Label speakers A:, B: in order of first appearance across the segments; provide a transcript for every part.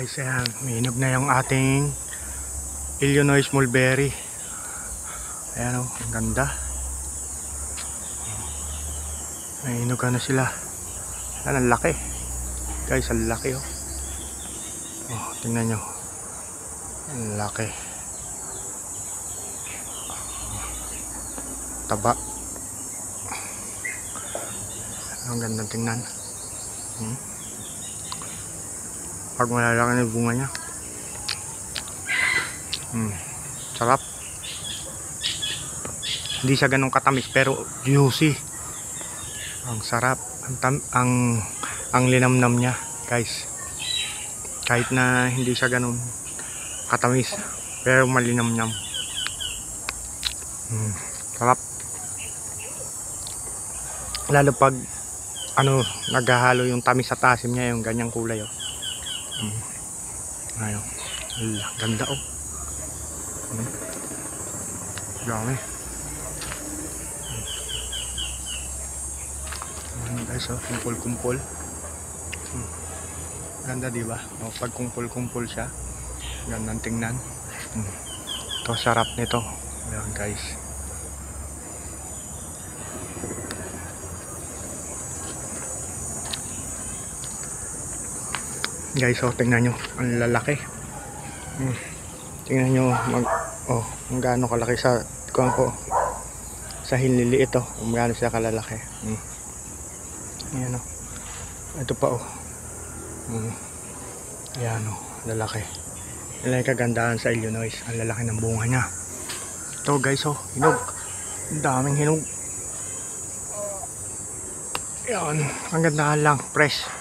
A: Guys, ayan, minog na yung ating Illinois mulberry. Ayan o, ang ganda. Minog na sila. Ayan, ang laki. Guys, ang laki o. Oh, tingnan nyo. Ang laki. Taba. Ang ganda tingnan. Pag malalaki na yung bunga niya. Sarap. Hindi siya ganun katamis pero juicy. Ang sarap. Ang linamnam niya, guys. Kahit na hindi siya ganun katamis pero malinamnam. Sarap. Lalo pag naghahalo yung tamis sa tasim niya, yung ganyang kulay oh. Ayun. Ganda oh. Dami. Guys oh, kumpul-kumpul. Ganda diba? Oh, pag kumpul-kumpul siya, gandang tingnan. Ito sarap nito. Ayan guys. Guys, oh, tingnan nyo, ang lalaki. Tingnan nyo, ang gaano kalaki sa hinliliit oh, kung gaano siya kalalaki. Ayan oh. Ito pa oh. Ayan oh, lalaki. Yan ang kagandahan sa Illinois, ang lalaki ng bunga niya. Ito guys oh, hinog. Ang daming hinog. Ayan, ang ganda lang, fresh.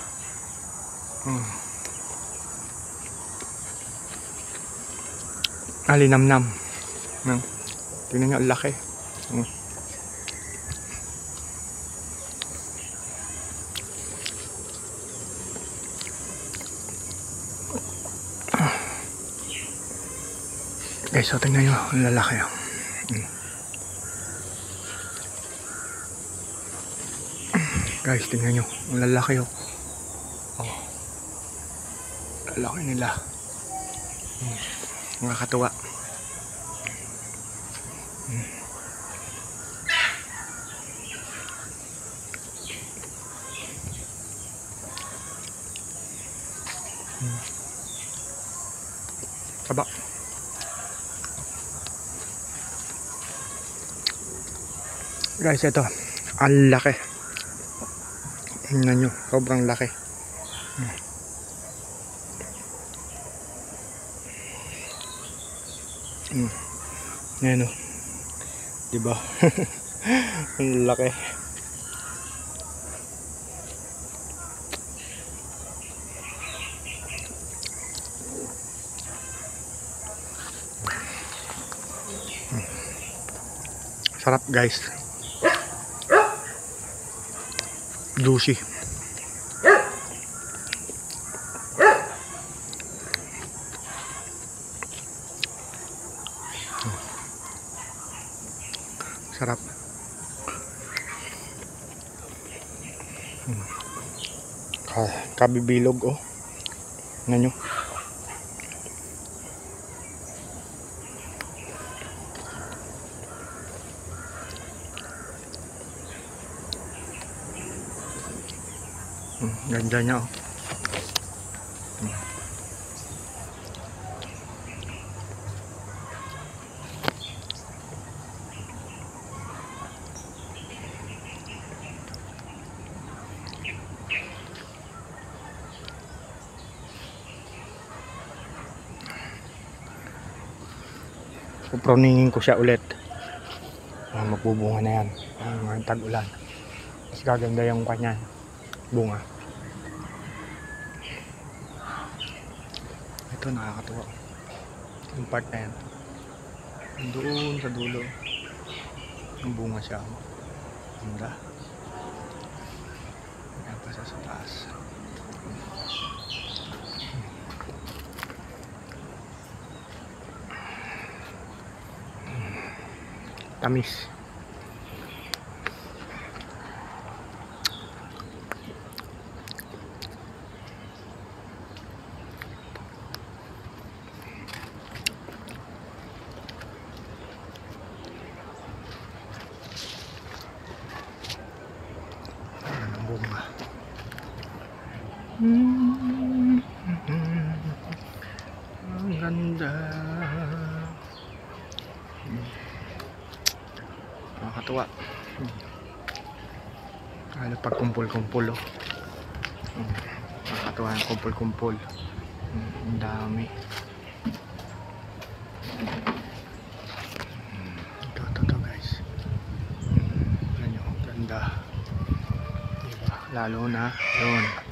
A: Alinamnam. Tingnan nyo, ang laki. Guys, so tingnan nyo, ang lalaki. Guys, tingnan nyo, ang lalaki. Lalaki nila. Nakakatuwa. Saba. Guys, ito ang laki. Tingnan nyo, sobrang laki. Ayan o, diba? Ang laki. Sarap guys. Juicy. Sarap. Kabibilog oh. Tingnan nyo. Ganda niya oh. Puproningin ko siya ulit. Magbubunga na yan. Ang tag-ulan. Mas gaganda yung kanya bunga. Ito nakakatuwa. Yung part na yan. Doon sa dulo. Yung bunga siya. Ganda. Ayan pa sa taas. Tamis. Ang ganda. Nakakatuwa. Ano pag kumpul-kumpul oh. Nakakatuwa yung kumpul-kumpul. Ang dami. Ito guys. Ano, ganda. Diba? Lalo na yun.